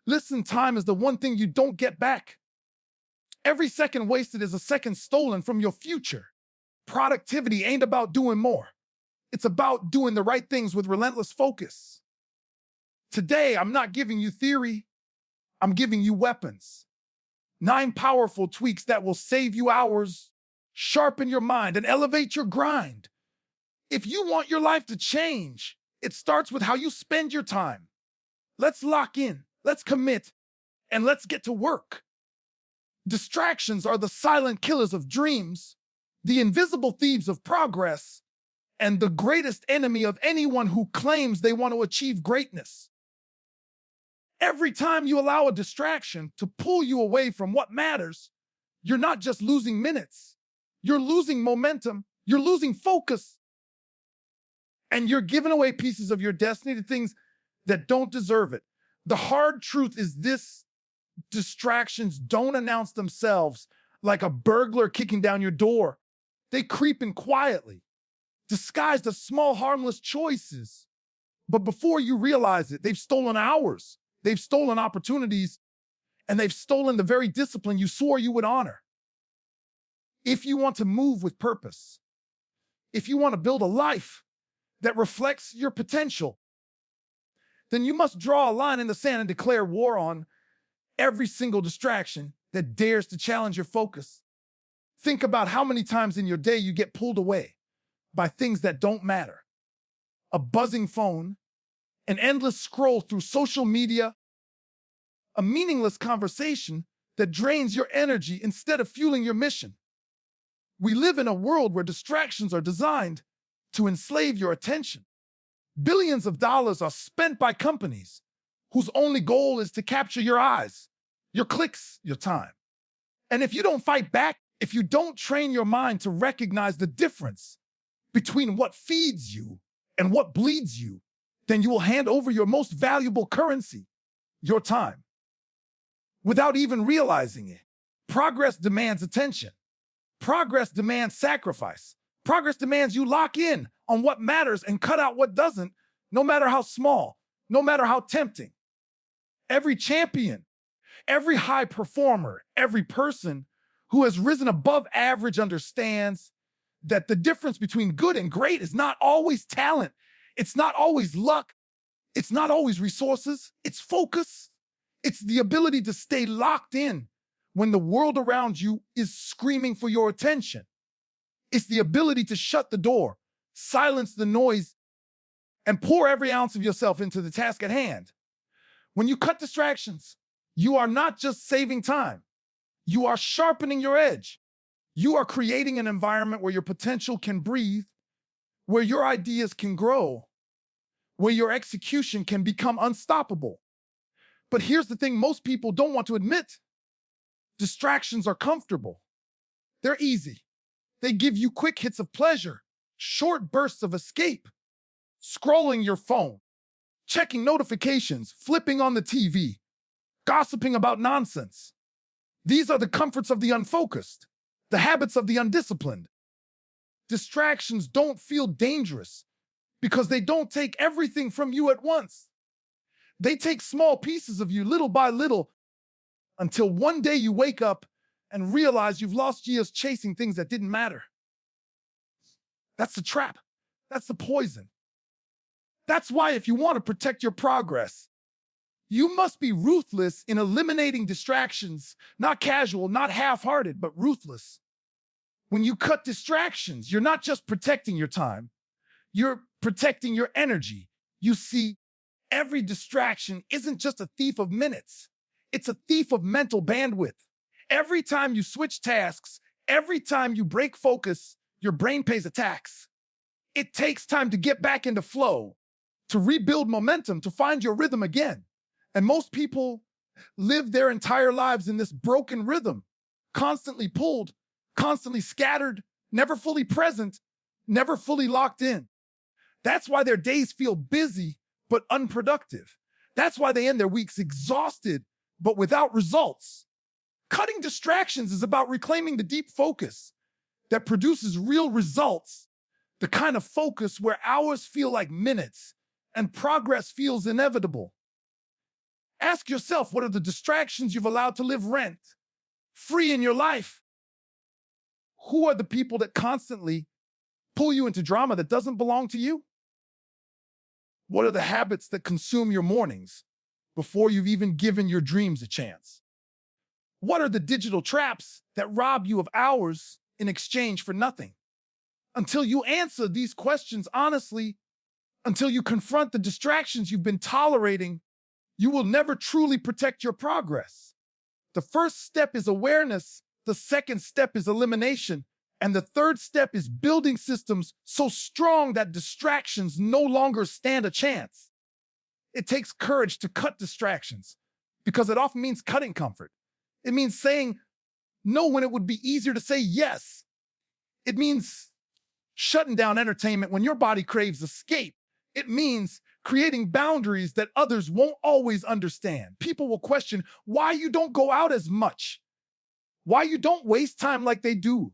Listen, time is the one thing you don't get back. Every second wasted is a second stolen from your future. Productivity ain't about doing more. It's about doing the right things with relentless focus. Today, I'm not giving you theory. I'm giving you weapons. 9 powerful tweaks that will save you hours, sharpen your mind, and elevate your grind. If you want your life to change, it starts with how you spend your time. Let's lock in, let's commit, and let's get to work. Distractions are the silent killers of dreams, the invisible thieves of progress, and the greatest enemy of anyone who claims they want to achieve greatness. Every time you allow a distraction to pull you away from what matters, you're not just losing minutes, you're losing momentum, you're losing focus, and you're giving away pieces of your destiny to things that don't deserve it. The hard truth is this: distractions don't announce themselves like a burglar kicking down your door. They creep in quietly, disguised as small, harmless choices. But before you realize it, they've stolen hours, they've stolen opportunities, and they've stolen the very discipline you swore you would honor. If you want to move with purpose, if you want to build a life that reflects your potential, then you must draw a line in the sand and declare war on every single distraction that dares to challenge your focus. Think about how many times in your day you get pulled away by things that don't matter. A buzzing phone, an endless scroll through social media, a meaningless conversation that drains your energy instead of fueling your mission. We live in a world where distractions are designed to enslave your attention. Billions of dollars are spent by companies whose only goal is to capture your eyes, your clicks, your time. And if you don't fight back, if you don't train your mind to recognize the difference between what feeds you and what bleeds you, then you will hand over your most valuable currency, your time, without even realizing it. Progress demands attention. Progress demands sacrifice. Progress demands you lock in on what matters and cut out what doesn't, no matter how small, no matter how tempting. Every champion, every high performer, every person who has risen above average understands that the difference between good and great is not always talent. It's not always luck. It's not always resources. It's focus. It's the ability to stay locked in when the world around you is screaming for your attention. It's the ability to shut the door, silence the noise, and pour every ounce of yourself into the task at hand. When you cut distractions, you are not just saving time. You are sharpening your edge. You are creating an environment where your potential can breathe, where your ideas can grow, where your execution can become unstoppable. But here's the thing most people don't want to admit. Distractions are comfortable. They're easy. They give you quick hits of pleasure, short bursts of escape. Scrolling your phone, checking notifications, flipping on the TV, gossiping about nonsense. These are the comforts of the unfocused, the habits of the undisciplined. Distractions don't feel dangerous because they don't take everything from you at once. They take small pieces of you little by little until one day you wake up and realize you've lost years chasing things that didn't matter. That's the trap. That's the poison. That's why if you want to protect your progress, you must be ruthless in eliminating distractions, not casual, not half-hearted, but ruthless. When you cut distractions, you're not just protecting your time, you're protecting your energy. You see, every distraction isn't just a thief of minutes, it's a thief of mental bandwidth. Every time you switch tasks, every time you break focus, your brain pays a tax. It takes time to get back into flow, to rebuild momentum, to find your rhythm again. And most people live their entire lives in this broken rhythm, constantly pulled, constantly scattered, never fully present, never fully locked in. That's why their days feel busy but unproductive. That's why they end their weeks exhausted but without results. Cutting distractions is about reclaiming the deep focus that produces real results, the kind of focus where hours feel like minutes and progress feels inevitable. Ask yourself, what are the distractions you've allowed to live rent free in your life? Who are the people that constantly pull you into drama that doesn't belong to you? What are the habits that consume your mornings before you've even given your dreams a chance? What are the digital traps that rob you of hours in exchange for nothing? Until you answer these questions honestly, until you confront the distractions you've been tolerating, you will never truly protect your progress. The first step is awareness. The second step is elimination. And the third step is building systems so strong that distractions no longer stand a chance. It takes courage to cut distractions because it often means cutting comfort. It means saying no when it would be easier to say yes. It means shutting down entertainment when your body craves escape. It means creating boundaries that others won't always understand. People will question why you don't go out as much, why you don't waste time like they do,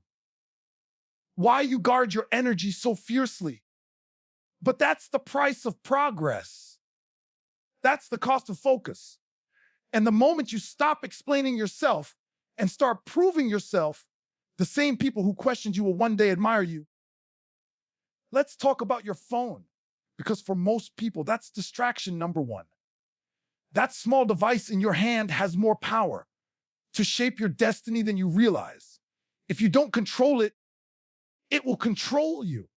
why you guard your energy so fiercely. But that's the price of progress. That's the cost of focus. And the moment you stop explaining yourself and start proving yourself, the same people who questioned you will one day admire you. Let's talk about your phone, because for most people, that's distraction number one. That small device in your hand has more power to shape your destiny than you realize. If you don't control it, it will control you.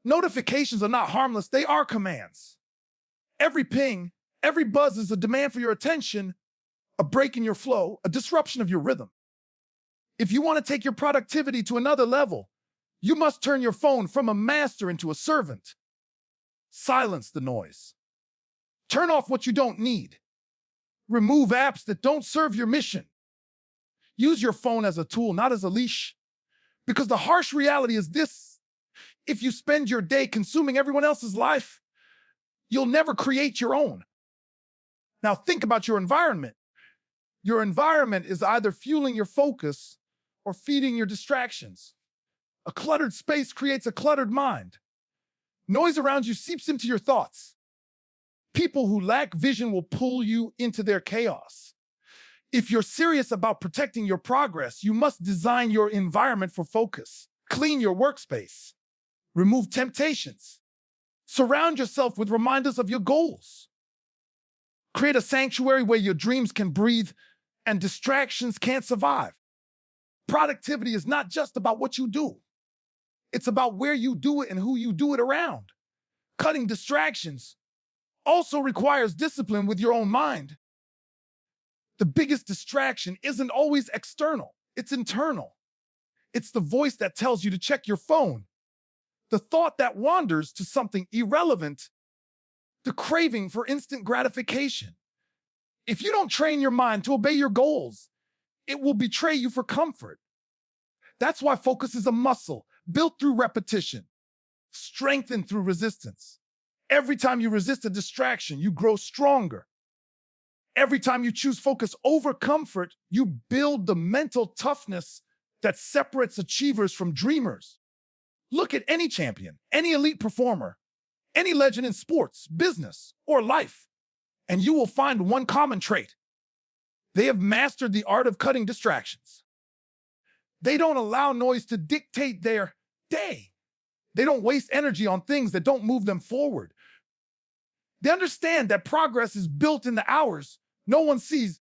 Notifications are not harmless, they are commands. Every ping, every buzz is a demand for your attention, a break in your flow, a disruption of your rhythm. If you want to take your productivity to another level, you must turn your phone from a master into a servant. Silence the noise. Turn off what you don't need. Remove apps that don't serve your mission. Use your phone as a tool, not as a leash. Because the harsh reality is this: if you spend your day consuming everyone else's life, you'll never create your own. Now think about your environment. Your environment is either fueling your focus or feeding your distractions. A cluttered space creates a cluttered mind. Noise around you seeps into your thoughts. People who lack vision will pull you into their chaos. If you're serious about protecting your progress, you must design your environment for focus. Clean your workspace. Remove temptations. Surround yourself with reminders of your goals. Create a sanctuary where your dreams can breathe and distractions can't survive. Productivity is not just about what you do. It's about where you do it and who you do it around. Cutting distractions also requires discipline with your own mind. The biggest distraction isn't always external, it's internal. It's the voice that tells you to check your phone, the thought that wanders to something irrelevant, the craving for instant gratification. If you don't train your mind to obey your goals, it will betray you for comfort. That's why focus is a muscle built through repetition, strengthened through resistance. Every time you resist a distraction, you grow stronger. Every time you choose focus over comfort, you build the mental toughness that separates achievers from dreamers. Look at any champion, any elite performer, any legend in sports, business, or life, and you will find one common trait. They have mastered the art of cutting distractions. They don't allow noise to dictate their day. They don't waste energy on things that don't move them forward. They understand that progress is built in the hours no one sees,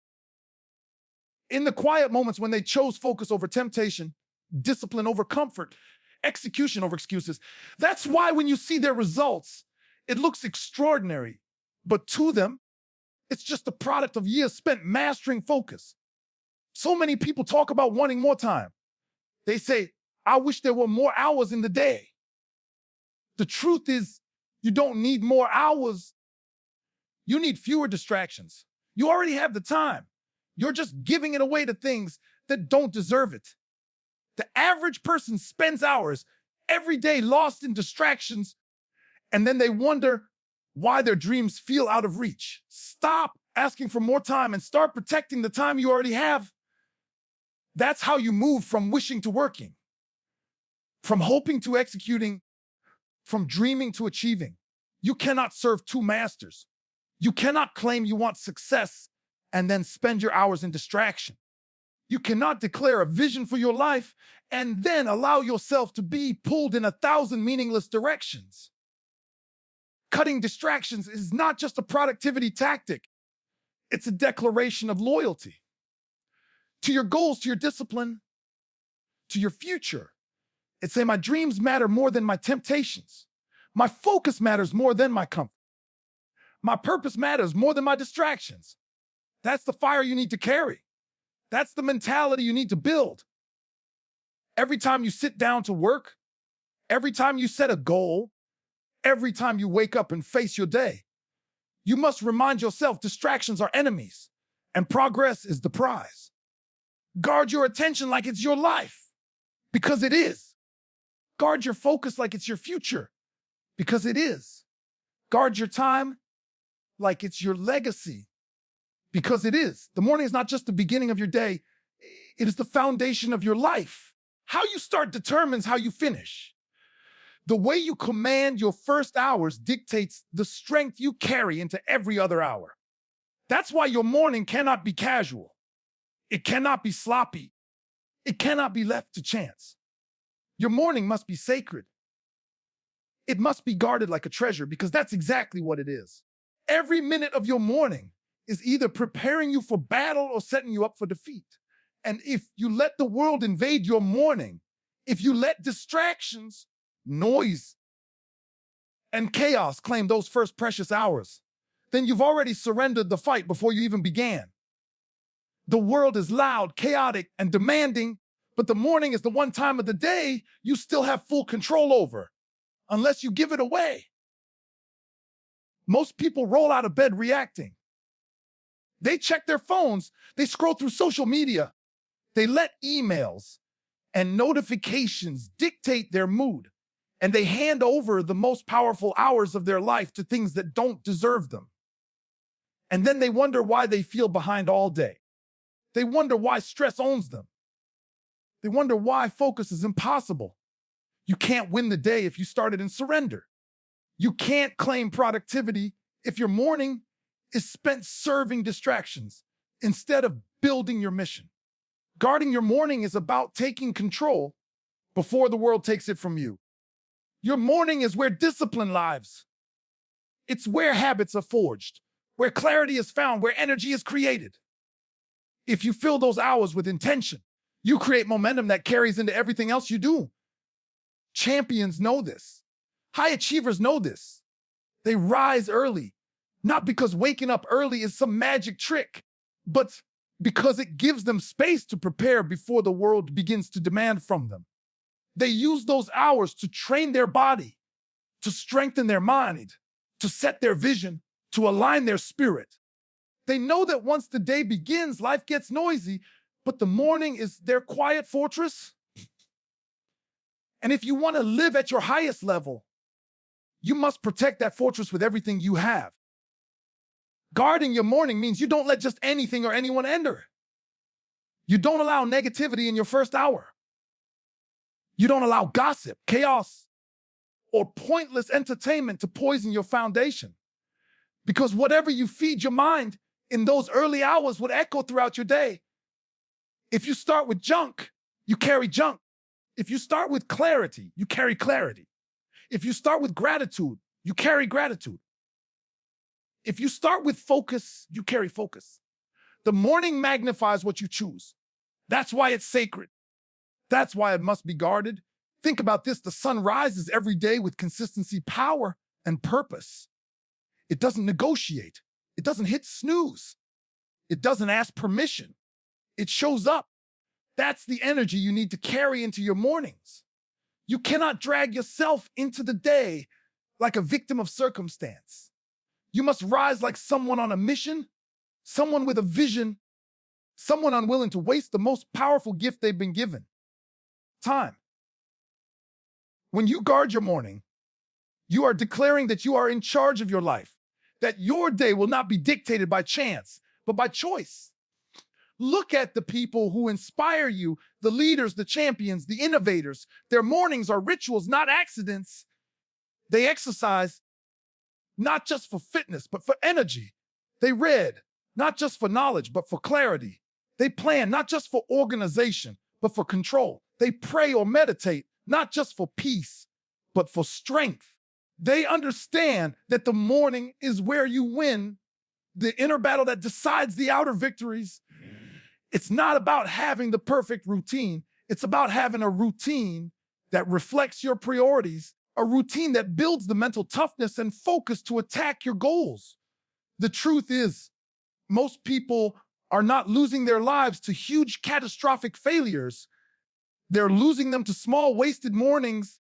in the quiet moments when they chose focus over temptation, discipline over comfort, execution over excuses. That's why when you see their results, it looks extraordinary. But to them, it's just the product of years spent mastering focus. So many people talk about wanting more time. They say, I wish there were more hours in the day. The truth is, you don't need more hours. You need fewer distractions. You already have the time. You're just giving it away to things that don't deserve it. The average person spends hours every day lost in distractions, and then they wonder why their dreams feel out of reach. Stop asking for more time and start protecting the time you already have. That's how you move from wishing to working, from hoping to executing, from dreaming to achieving. You cannot serve two masters. You cannot claim you want success and then spend your hours in distraction. You cannot declare a vision for your life and then allow yourself to be pulled in 1,000 meaningless directions. Cutting distractions is not just a productivity tactic. It's a declaration of loyalty to your goals, to your discipline, to your future. It's saying my dreams matter more than my temptations. My focus matters more than my comfort. My purpose matters more than my distractions. That's the fire you need to carry. That's the mentality you need to build. Every time you sit down to work, every time you set a goal, every time you wake up and face your day, you must remind yourself distractions are enemies and progress is the prize. Guard your attention like it's your life, because it is. Guard your focus like it's your future, because it is. Guard your time like it's your legacy, because it is. The morning is not just the beginning of your day, it is the foundation of your life. How you start determines how you finish. The way you command your first hours dictates the strength you carry into every other hour. That's why your morning cannot be casual. It cannot be sloppy. It cannot be left to chance. Your morning must be sacred. It must be guarded like a treasure, because that's exactly what it is. Every minute of your morning is either preparing you for battle or setting you up for defeat. And if you let the world invade your morning, if you let distractions, noise, and chaos claim those first precious hours, then you've already surrendered the fight before you even began. The world is loud, chaotic, and demanding, but the morning is the one time of the day you still have full control over, unless you give it away. Most people roll out of bed reacting. They check their phones, they scroll through social media, they let emails and notifications dictate their mood, and they hand over the most powerful hours of their life to things that don't deserve them. And then they wonder why they feel behind all day. They wonder why stress owns them. They wonder why focus is impossible. You can't win the day if you started in surrender. You can't claim productivity if your morning is spent serving distractions instead of building your mission. Guarding your morning is about taking control before the world takes it from you. Your morning is where discipline lives. It's where habits are forged, where clarity is found, where energy is created. If you fill those hours with intention, you create momentum that carries into everything else you do. Champions know this. High achievers know this. They rise early, not because waking up early is some magic trick, but because it gives them space to prepare before the world begins to demand from them. They use those hours to train their body, to strengthen their mind, to set their vision, to align their spirit. They know that once the day begins, life gets noisy, but the morning is their quiet fortress. And if you want to live at your highest level, you must protect that fortress with everything you have. Guarding your morning means you don't let just anything or anyone enter. You don't allow negativity in your first hour. You don't allow gossip, chaos, or pointless entertainment to poison your foundation. Because whatever you feed your mind in those early hours would echo throughout your day. If you start with junk, you carry junk. If you start with clarity, you carry clarity. If you start with gratitude, you carry gratitude. If you start with focus, you carry focus. The morning magnifies what you choose. That's why it's sacred. That's why it must be guarded. Think about this. The sun rises every day with consistency, power, and purpose. It doesn't negotiate. It doesn't hit snooze. It doesn't ask permission. It shows up. That's the energy you need to carry into your mornings. You cannot drag yourself into the day like a victim of circumstance. You must rise like someone on a mission, someone with a vision, someone unwilling to waste the most powerful gift they've been given: time. When you guard your morning, you are declaring that you are in charge of your life, that your day will not be dictated by chance, but by choice. Look at the people who inspire you, the leaders, the champions, the innovators. Their mornings are rituals, not accidents. They exercise not just for fitness, but for energy. They read, not just for knowledge, but for clarity. They plan not just for organization, but for control. They pray or meditate, not just for peace, but for strength. They understand that the morning is where you win the inner battle that decides the outer victories. It's not about having the perfect routine. It's about having a routine that reflects your priorities, a routine that builds the mental toughness and focus to attack your goals. The truth is, most people are not losing their lives to huge catastrophic failures. They're losing them to small wasted mornings,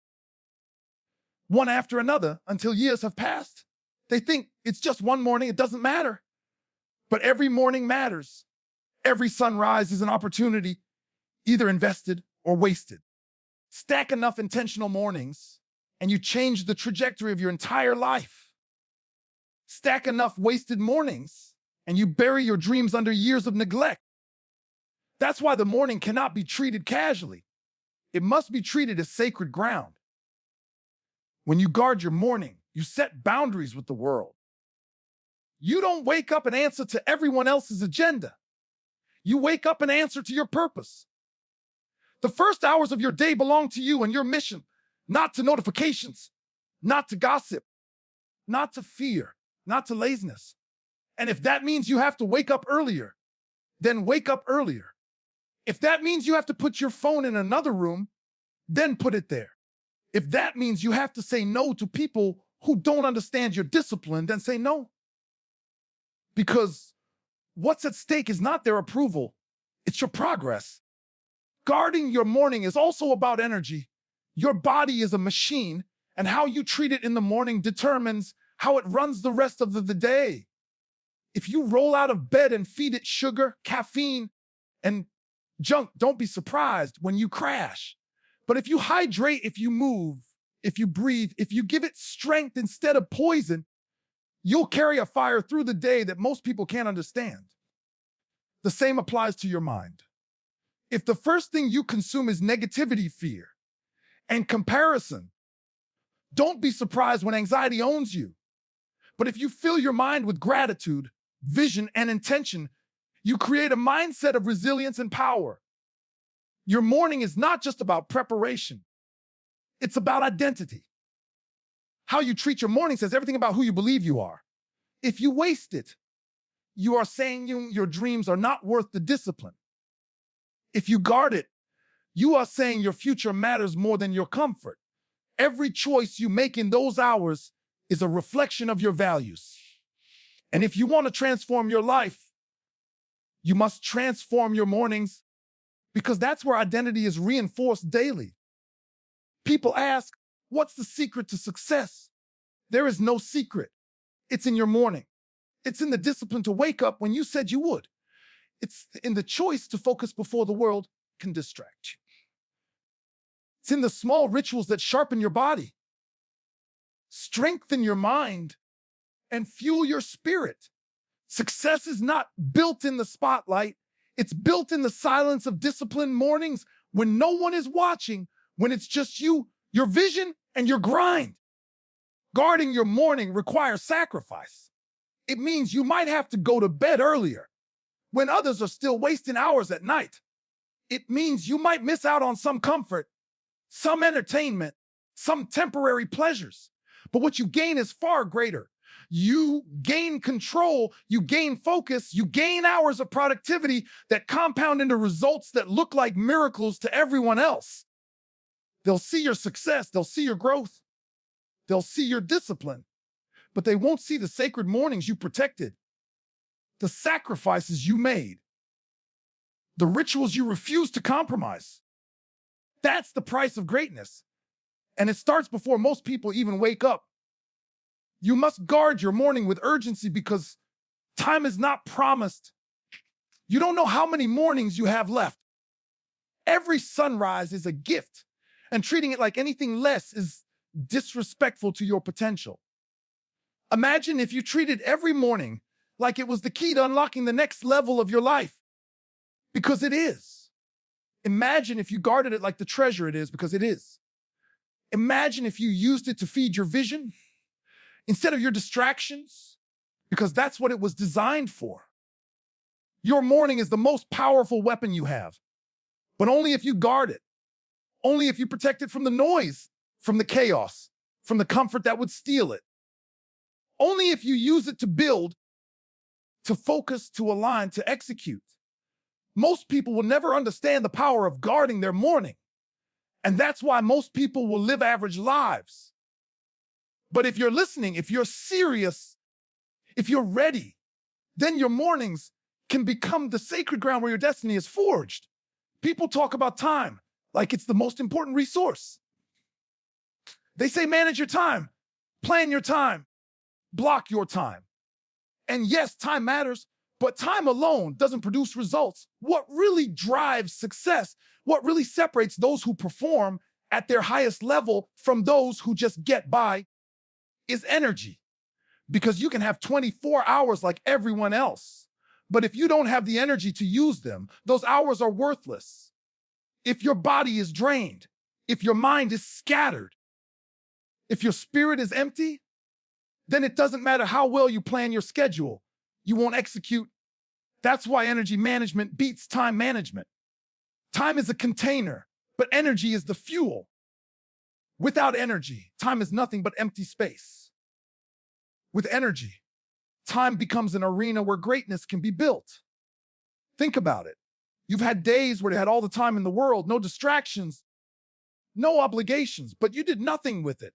one after another, until years have passed. They think it's just one morning, it doesn't matter. But every morning matters. Every sunrise is an opportunity, either invested or wasted. Stack enough intentional mornings, and you change the trajectory of your entire life. Stack enough wasted mornings, and you bury your dreams under years of neglect. That's why the morning cannot be treated casually. It must be treated as sacred ground. When you guard your morning, you set boundaries with the world. You don't wake up and answer to everyone else's agenda. You wake up and answer to your purpose. The first hours of your day belong to you and your mission, not to notifications, not to gossip, not to fear, not to laziness. And if that means you have to wake up earlier, then wake up earlier. If that means you have to put your phone in another room, then put it there. If that means you have to say no to people who don't understand your discipline, then say no. Because what's at stake is not their approval, it's your progress. Guarding your morning is also about energy. Your body is a machine, and how you treat it in the morning determines how it runs the rest of the day. If you roll out of bed and feed it sugar, caffeine, and junk, don't be surprised when you crash. But if you hydrate, if you move, if you breathe, if you give it strength instead of poison, you'll carry a fire through the day that most people can't understand. The same applies to your mind. If the first thing you consume is negativity, fear, and comparison, don't be surprised when anxiety owns you. But if you fill your mind with gratitude, vision, and intention, you create a mindset of resilience and power. Your morning is not just about preparation. It's about identity. How you treat your morning says everything about who you believe you are. If you waste it, you are saying your dreams are not worth the discipline. If you guard it, you are saying your future matters more than your comfort. Every choice you make in those hours is a reflection of your values. And if you want to transform your life, you must transform your mornings, because that's where identity is reinforced daily. People ask, what's the secret to success? There is no secret. It's in your morning. It's in the discipline to wake up when you said you would. It's in the choice to focus before the world can distract you. It's in the small rituals that sharpen your body, strengthen your mind, and fuel your spirit. Success is not built in the spotlight. It's built in the silence of disciplined mornings when no one is watching, when it's just you, your vision, and your grind. Guarding your morning requires sacrifice. It means you might have to go to bed earlier when others are still wasting hours at night. It means you might miss out on some comfort, some entertainment, some temporary pleasures. But what you gain is far greater. You gain control, you gain focus, you gain hours of productivity that compound into results that look like miracles to everyone else. They'll see your success, they'll see your growth, they'll see your discipline, but they won't see the sacred mornings you protected, the sacrifices you made, the rituals you refused to compromise. That's the price of greatness. And it starts before most people even wake up. You must guard your morning with urgency because time is not promised. You don't know how many mornings you have left. Every sunrise is a gift, and treating it like anything less is disrespectful to your potential. Imagine if you treated every morning like it was the key to unlocking the next level of your life, because it is. Imagine if you guarded it like the treasure it is, because it is. Imagine if you used it to feed your vision instead of your distractions, because that's what it was designed for. Your morning is the most powerful weapon you have, but only if you guard it, only if you protect it from the noise, from the chaos, from the comfort that would steal it. Only if you use it to build, to focus, to align, to execute. Most people will never understand the power of guarding their morning. And that's why most people will live average lives. But if you're listening, if you're serious, if you're ready, then your mornings can become the sacred ground where your destiny is forged. People talk about time like it's the most important resource. They say manage your time, plan your time, block your time. And yes, time matters, but time alone doesn't produce results. What really drives success, what really separates those who perform at their highest level from those who just get by, is energy. Because you can have 24 hours like everyone else, but if you don't have the energy to use them, those hours are worthless. If your body is drained, if your mind is scattered, if your spirit is empty, then it doesn't matter how well you plan your schedule. You won't execute. That's why energy management beats time management. Time is a container, but energy is the fuel. Without energy, time is nothing but empty space. With energy, time becomes an arena where greatness can be built. Think about it. You've had days where you had all the time in the world, no distractions, no obligations, but you did nothing with it.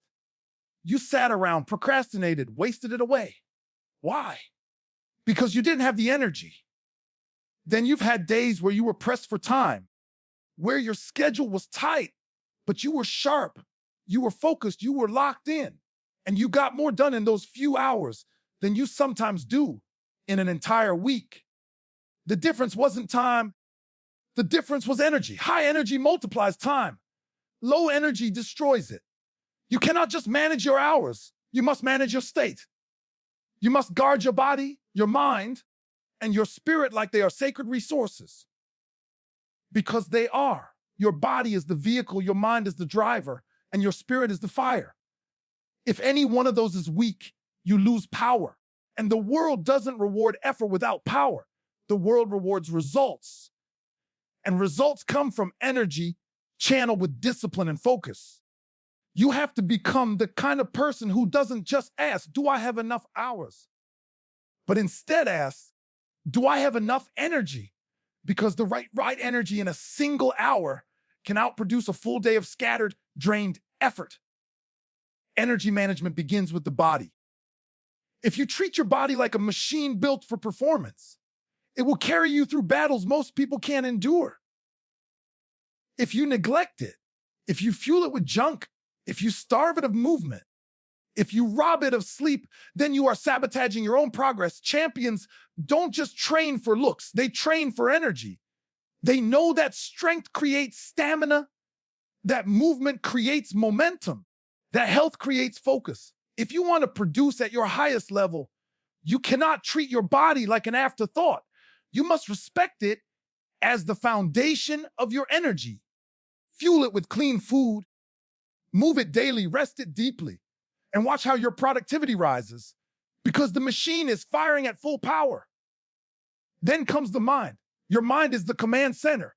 You sat around, procrastinated, wasted it away. Why? Because you didn't have the energy. Then you've had days where you were pressed for time, where your schedule was tight, but you were sharp, you were focused, you were locked in, and you got more done in those few hours than you sometimes do in an entire week. The difference wasn't time. The difference was energy. High energy multiplies time. Low energy destroys it. You cannot just manage your hours. You must manage your state. You must guard your body, your mind, and your spirit like they are sacred resources. Because they are. Your body is the vehicle, your mind is the driver, and your spirit is the fire. If any one of those is weak, you lose power. And the world doesn't reward effort without power. The world rewards results. And results come from energy channeled with discipline and focus. You have to become the kind of person who doesn't just ask, do I have enough hours? But instead ask, do I have enough energy? Because the right energy in a single hour can outproduce a full day of scattered, drained effort. Energy management begins with the body. If you treat your body like a machine built for performance, it will carry you through battles most people can't endure. If you neglect it, if you fuel it with junk, if you starve it of movement, if you rob it of sleep, then you are sabotaging your own progress. Champions don't just train for looks, they train for energy. They know that strength creates stamina, that movement creates momentum, that health creates focus. If you want to produce at your highest level, you cannot treat your body like an afterthought. You must respect it as the foundation of your energy. Fuel it with clean food, move it daily, rest it deeply, and watch how your productivity rises because the machine is firing at full power. Then comes the mind. Your mind is the command center.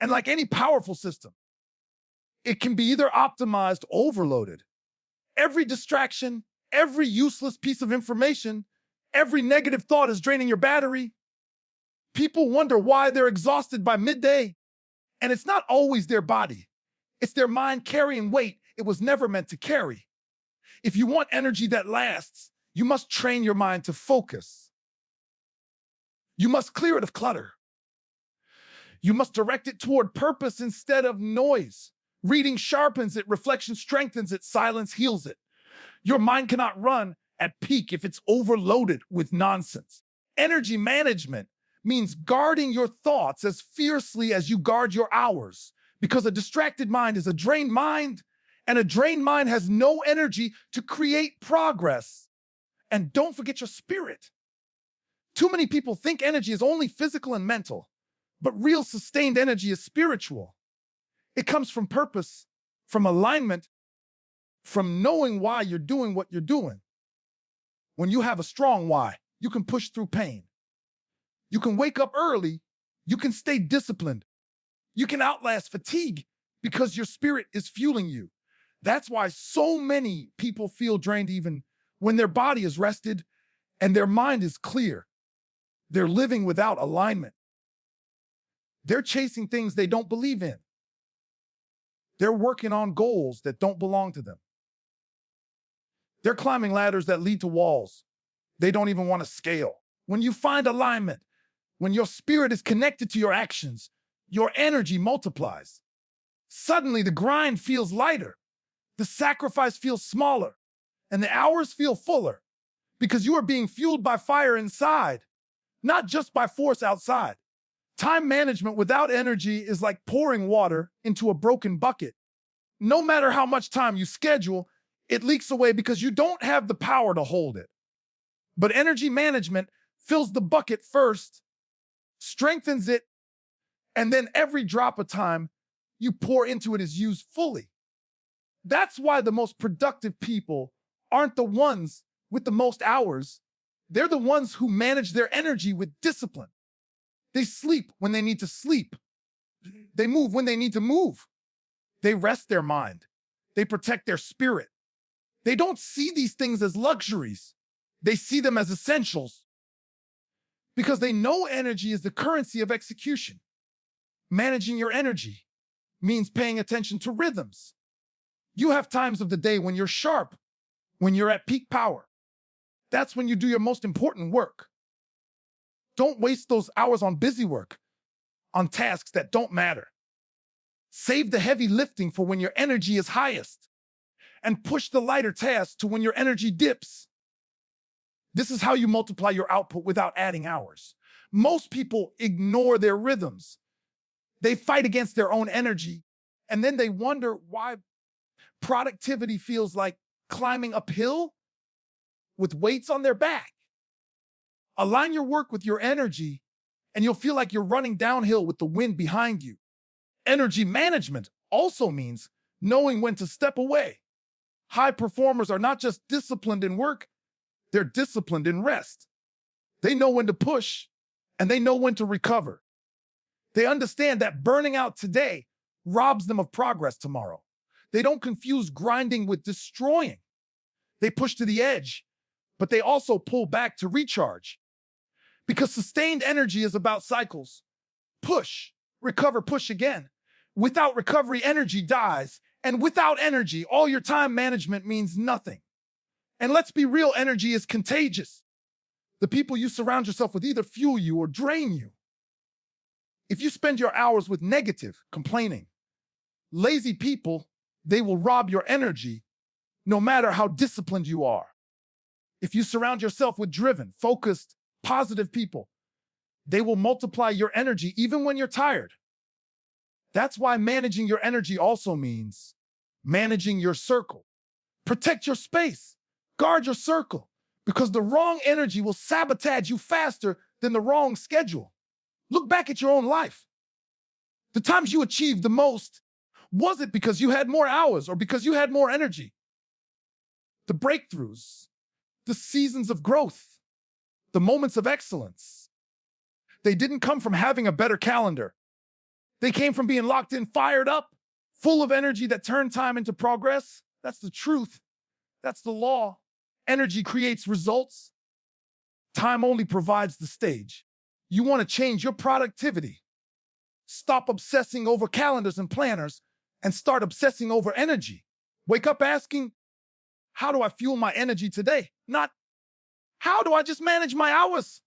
And like any powerful system, it can be either optimized or overloaded. Every distraction, every useless piece of information, every negative thought is draining your battery. People wonder why they're exhausted by midday. And it's not always their body. It's their mind carrying weight it was never meant to carry. If you want energy that lasts, you must train your mind to focus. You must clear it of clutter. You must direct it toward purpose instead of noise. Reading sharpens it, reflection strengthens it, silence heals it. Your mind cannot run at peak if it's overloaded with nonsense. Energy management means guarding your thoughts as fiercely as you guard your hours, because a distracted mind is a drained mind, and a drained mind has no energy to create progress. And don't forget your spirit. Too many people think energy is only physical and mental, but real sustained energy is spiritual. It comes from purpose, from alignment, from knowing why you're doing what you're doing. When you have a strong why, you can push through pain. You can wake up early. You can stay disciplined. You can outlast fatigue because your spirit is fueling you. That's why so many people feel drained even when their body is rested and their mind is clear. They're living without alignment. They're chasing things they don't believe in. They're working on goals that don't belong to them. They're climbing ladders that lead to walls they don't even want to scale. When you find alignment, when your spirit is connected to your actions, your energy multiplies. Suddenly, the grind feels lighter, the sacrifice feels smaller, and the hours feel fuller because you are being fueled by fire inside, not just by force outside. Time management without energy is like pouring water into a broken bucket. No matter how much time you schedule, it leaks away because you don't have the power to hold it. But energy management fills the bucket first, strengthens it, and then every drop of time you pour into it is used fully. That's why the most productive people aren't the ones with the most hours. They're the ones who manage their energy with discipline. They sleep when they need to sleep. They move when they need to move. They rest their mind. They protect their spirit. They don't see these things as luxuries. They see them as essentials because they know energy is the currency of execution. Managing your energy means paying attention to rhythms. You have times of the day when you're sharp, when you're at peak power. That's when you do your most important work. Don't waste those hours on busy work, on tasks that don't matter. Save the heavy lifting for when your energy is highest and push the lighter tasks to when your energy dips. This is how you multiply your output without adding hours. Most people ignore their rhythms. They fight against their own energy, and then they wonder why productivity feels like climbing uphill with weights on their back. Align your work with your energy, and you'll feel like you're running downhill with the wind behind you. Energy management also means knowing when to step away. High performers are not just disciplined in work, they're disciplined in rest. They know when to push, and they know when to recover. They understand that burning out today robs them of progress tomorrow. They don't confuse grinding with destroying. They push to the edge, but they also pull back to recharge. Because sustained energy is about cycles. Push, recover, push again. Without recovery, energy dies. And without energy, all your time management means nothing. And let's be real, energy is contagious. The people you surround yourself with either fuel you or drain you. If you spend your hours with negative, complaining, lazy people, they will rob your energy no matter how disciplined you are. If you surround yourself with driven, focused, positive people, they will multiply your energy even when you're tired. That's why managing your energy also means managing your circle. Protect your space. Guard your circle, because the wrong energy will sabotage you faster than the wrong schedule. Look back at your own life. The times you achieved the most, was it because you had more hours or because you had more energy? The breakthroughs, the seasons of growth, the moments of excellence, they didn't come from having a better calendar. They came from being locked in, fired up, full of energy that turned time into progress. That's the truth. That's the law. Energy creates results. Time only provides the stage. You want to change your productivity. Stop obsessing over calendars and planners and start obsessing over energy. Wake up asking, how do I fuel my energy today? Not, how do I just manage my hours?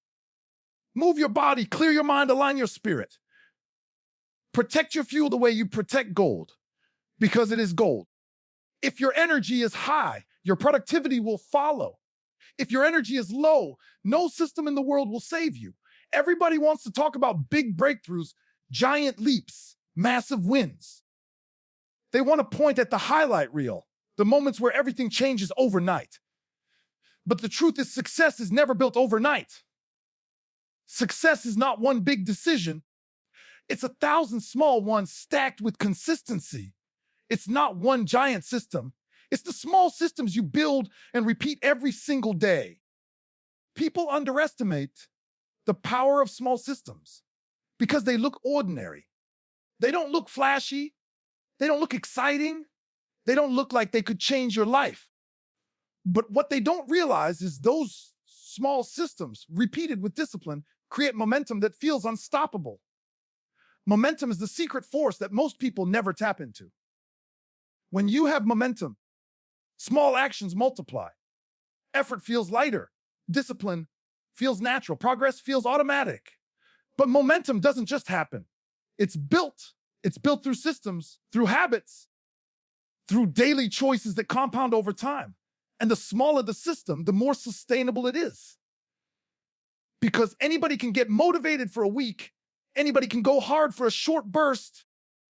Move your body, clear your mind, align your spirit. Protect your fuel the way you protect gold, because it is gold. If your energy is high, your productivity will follow. If your energy is low, no system in the world will save you. Everybody wants to talk about big breakthroughs, giant leaps, massive wins. They want to point at the highlight reel, the moments where everything changes overnight. But the truth is, success is never built overnight. Success is not one big decision. It's 1,000 small ones stacked with consistency. It's not one giant system. It's the small systems you build and repeat every single day. People underestimate The power of small systems, because they look ordinary. They don't look flashy. They don't look exciting. They don't look like they could change your life. But what they don't realize is those small systems, repeated with discipline, create momentum that feels unstoppable. Momentum is the secret force that most people never tap into. When you have momentum, small actions multiply. Effort feels lighter. Discipline feels natural. Progress feels automatic. But momentum doesn't just happen. It's built. It's built through systems, through habits, through daily choices that compound over time. And the smaller the system, the more sustainable it is. Because anybody can get motivated for a week, anybody can go hard for a short burst,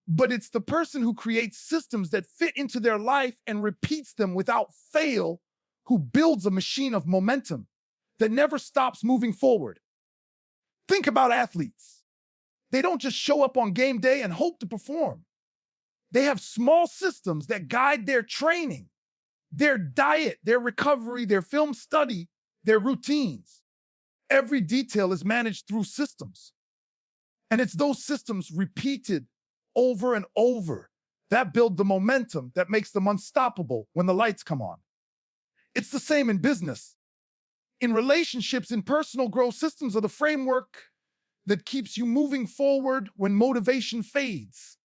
but it's the person who creates systems that fit into their life and repeats them without fail who builds a machine of momentum that never stops moving forward. Think about athletes. They don't just show up on game day and hope to perform. They have small systems that guide their training, their diet, their recovery, their film study, their routines. Every detail is managed through systems. And it's those systems repeated over and over that build the momentum that makes them unstoppable when the lights come on. It's the same in business. In relationships, in personal growth, systems are the framework that keeps you moving forward when motivation fades.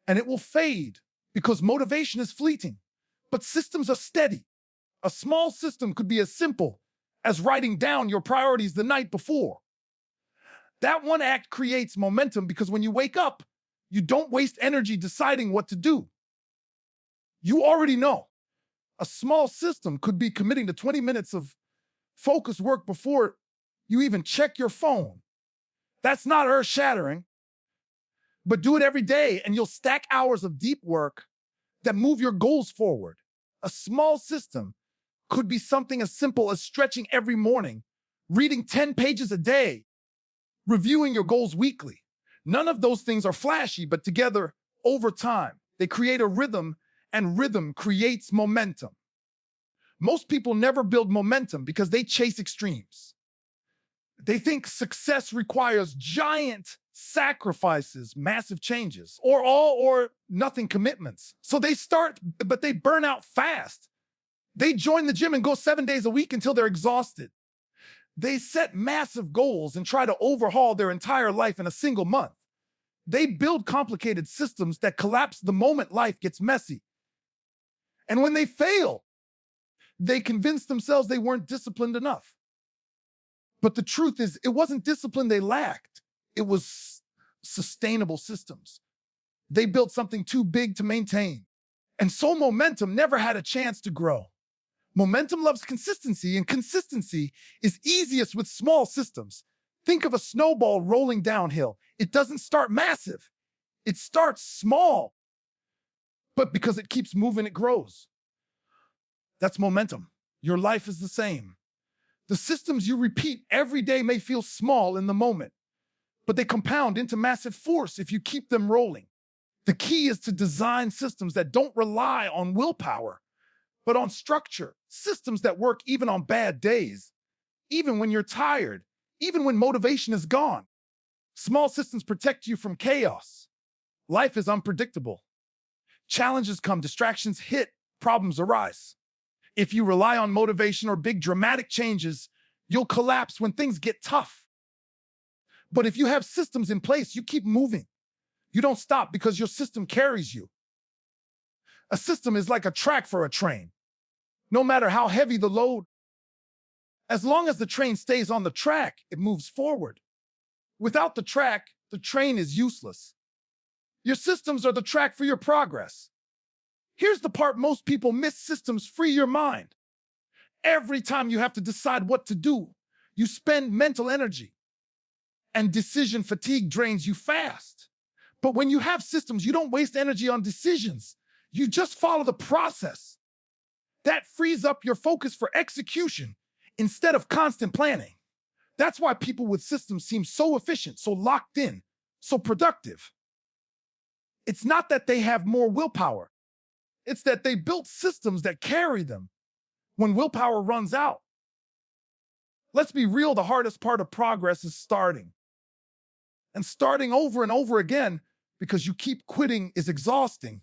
And it will fade because motivation is fleeting, but systems are steady. A small system could be as simple as writing down your priorities the night before. That one act creates momentum because when you wake up, you don't waste energy deciding what to do. You already know. A small system could be committing to 20 minutes of focused work before you even check your phone. That's not earth-shattering, but do it every day and you'll stack hours of deep work that move your goals forward. A small system could be something as simple as stretching every morning, reading 10 pages a day, reviewing your goals weekly. None of those things are flashy, but together, over time, they create a rhythm, and rhythm creates momentum. Most people never build momentum because they chase extremes. They think success requires giant sacrifices, massive changes, or all or nothing commitments. So they start, but they burn out fast. They join the gym and go 7 days a week until they're exhausted. They set massive goals and try to overhaul their entire life in a single month. They build complicated systems that collapse the moment life gets messy. And when they fail, they convince themselves they weren't disciplined enough. But the truth is, it wasn't discipline they lacked. It was sustainable systems. They built something too big to maintain. And so momentum never had a chance to grow. Momentum loves consistency, and consistency is easiest with small systems. Think of a snowball rolling downhill. It doesn't start massive. It starts small. But because it keeps moving, it grows. That's momentum. Your life is the same. The systems you repeat every day may feel small in the moment, but they compound into massive force if you keep them rolling. The key is to design systems that don't rely on willpower, but on structure, systems that work even on bad days, even when you're tired, even when motivation is gone. Small systems protect you from chaos. Life is unpredictable. Challenges come, distractions hit, problems arise. If you rely on motivation or big dramatic changes, you'll collapse when things get tough. But if you have systems in place, you keep moving. You don't stop because your system carries you. A system is like a track for a train. No matter how heavy the load, as long as the train stays on the track, it moves forward. Without the track, the train is useless. Your systems are the track for your progress. Here's the part most people miss: systems free your mind. Every time you have to decide what to do, you spend mental energy, and decision fatigue drains you fast. But when you have systems, you don't waste energy on decisions. You just follow the process. That frees up your focus for execution instead of constant planning. That's why people with systems seem so efficient, so locked in, so productive. It's not that they have more willpower. It's that they built systems that carry them when willpower runs out. Let's be real, the hardest part of progress is starting. And starting over and over again because you keep quitting is exhausting.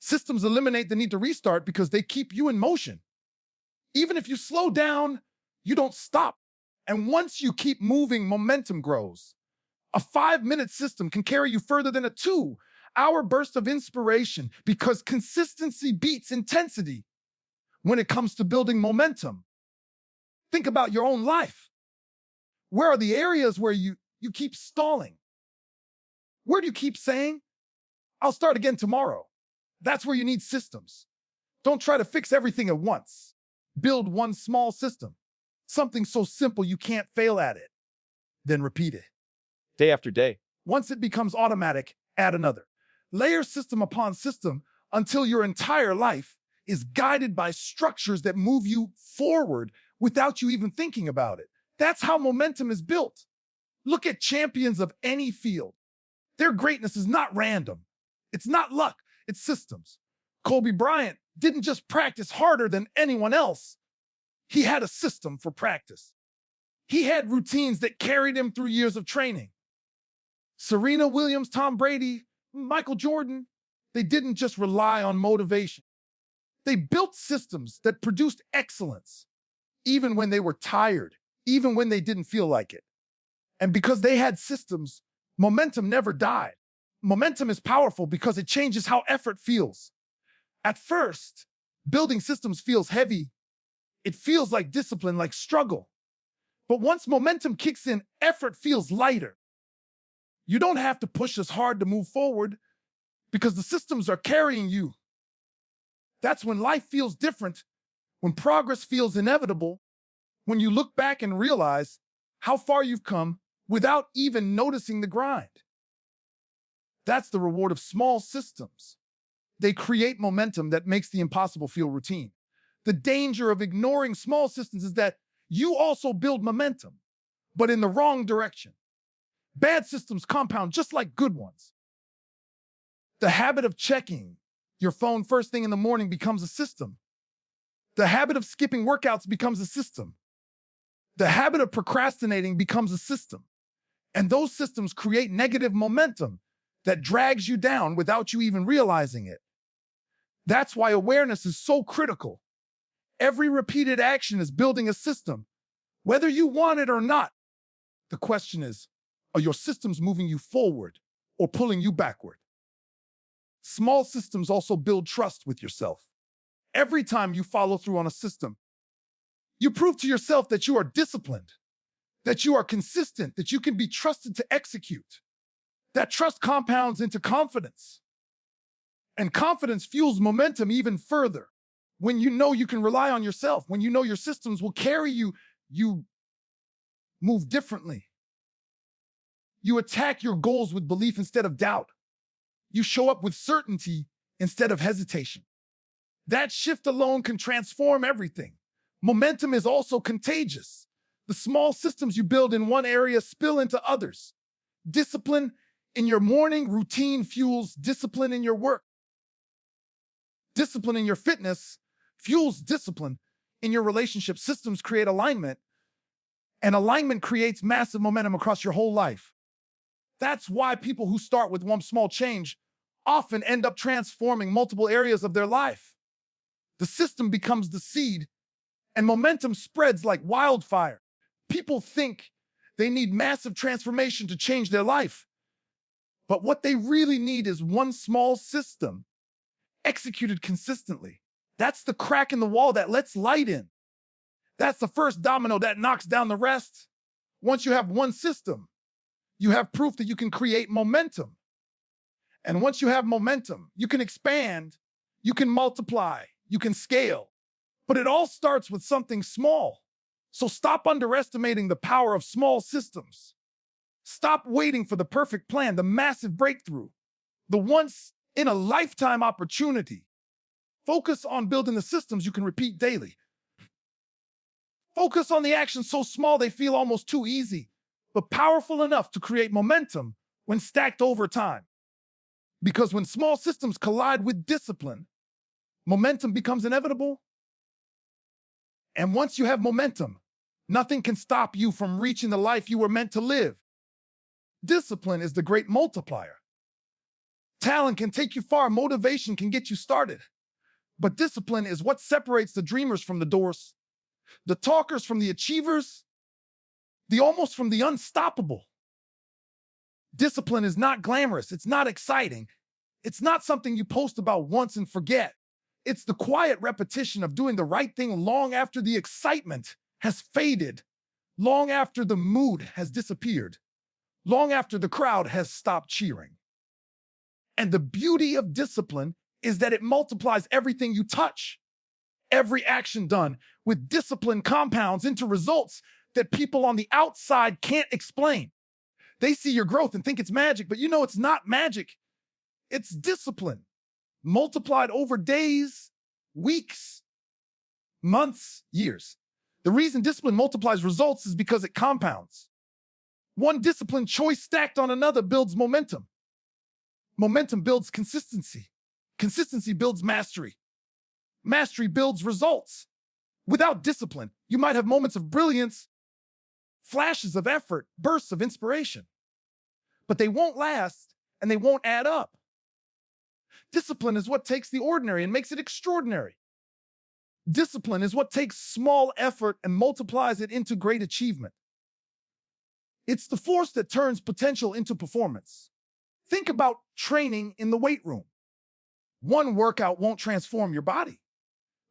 Systems eliminate the need to restart because they keep you in motion. Even if you slow down, you don't stop. And once you keep moving, momentum grows. A 5-minute system can carry you further than a 2-hour burst of inspiration because consistency beats intensity when it comes to building momentum. Think about your own life. Where are the areas where you keep stalling? Where do you keep saying, I'll start again tomorrow? That's where you need systems. Don't try to fix everything at once. Build one small system, something so simple you can't fail at it. Then repeat it. Day after day. Once it becomes automatic, add another. Layer system upon system until your entire life is guided by structures that move you forward without you even thinking about it. That's how momentum is built. Look at champions of any field. Their greatness is not random. It's not luck, it's systems. Kobe Bryant didn't just practice harder than anyone else. He had a system for practice. He had routines that carried him through years of training. Serena Williams, Tom Brady, Michael Jordan, they didn't just rely on motivation. They built systems that produced excellence, even when they were tired, even when they didn't feel like it. And because they had systems, momentum never died. Momentum is powerful because it changes how effort feels. At first, building systems feels heavy. It feels like discipline, like struggle. But once momentum kicks in, effort feels lighter. You don't have to push as hard to move forward because the systems are carrying you. That's when life feels different, when progress feels inevitable, when you look back and realize how far you've come without even noticing the grind. That's the reward of small systems. They create momentum that makes the impossible feel routine. The danger of ignoring small systems is that you also build momentum, but in the wrong direction. Bad systems compound just like good ones. The habit of checking your phone first thing in the morning becomes a system. The habit of skipping workouts becomes a system. The habit of procrastinating becomes a system. And those systems create negative momentum that drags you down without you even realizing it. That's why awareness is so critical. Every repeated action is building a system, whether you want it or not. The question is, are your systems moving you forward or pulling you backward? Small systems also build trust with yourself. Every time you follow through on a system, you prove to yourself that you are disciplined, that you are consistent, that you can be trusted to execute. That trust compounds into confidence. And confidence fuels momentum even further. When you know you can rely on yourself, when you know your systems will carry you, you move differently. You attack your goals with belief instead of doubt. You show up with certainty instead of hesitation. That shift alone can transform everything. Momentum is also contagious. The small systems you build in one area spill into others. Discipline in your morning routine fuels discipline in your work. Discipline in your fitness fuels discipline in your relationship. Systems create alignment, and alignment creates massive momentum across your whole life. That's why people who start with one small change often end up transforming multiple areas of their life. The system becomes the seed, and momentum spreads like wildfire. People think they need massive transformation to change their life. But what they really need is one small system executed consistently. That's the crack in the wall that lets light in. That's the first domino that knocks down the rest. Once you have one system, you have proof that you can create momentum. And once you have momentum, you can expand, you can multiply, you can scale. But it all starts with something small. So stop underestimating the power of small systems. Stop waiting for the perfect plan, the massive breakthrough, the once in a lifetime opportunity. Focus on building the systems you can repeat daily. Focus on the actions so small they feel almost too easy, but powerful enough to create momentum when stacked over time. Because when small systems collide with discipline, momentum becomes inevitable. And once you have momentum, Nothing can stop you from reaching the life you were meant to live. Discipline is the great multiplier. Talent can take you far, motivation can get you started. But discipline is what separates the dreamers from the doers, the talkers from the achievers, the almost from the unstoppable. Discipline is not glamorous. It's not exciting. It's not something you post about once and forget. It's the quiet repetition of doing the right thing long after the excitement has faded, long after the mood has disappeared, long after the crowd has stopped cheering. And the beauty of discipline is that it multiplies everything you touch. Every action done with discipline compounds into results that people on the outside can't explain. They see your growth and think it's magic, but you know it's not magic. It's discipline multiplied over days, weeks, months, years. The reason discipline multiplies results is because it compounds. One disciplined choice stacked on another builds momentum. Momentum builds consistency. Consistency builds mastery. Mastery builds results. Without discipline, you might have moments of brilliance, flashes of effort, bursts of inspiration, but they won't last and they won't add up. Discipline is what takes the ordinary and makes it extraordinary. Discipline is what takes small effort and multiplies it into great achievement. It's the force that turns potential into performance. Think about training in the weight room. One workout won't transform your body,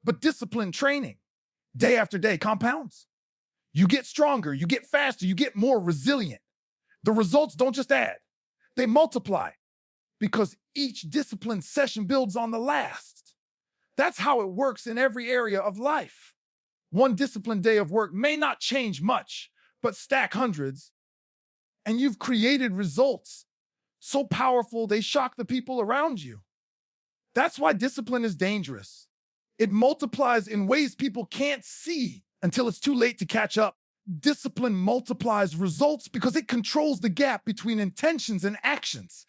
but disciplined training, day after day, compounds. You get stronger, you get faster, you get more resilient. The results don't just add, they multiply because each disciplined session builds on the last. That's how it works in every area of life. One disciplined day of work may not change much, but stack hundreds, and you've created results so powerful they shock the people around you. That's why discipline is dangerous. It multiplies in ways people can't see until it's too late to catch up. Discipline multiplies results because it controls the gap between intentions and actions.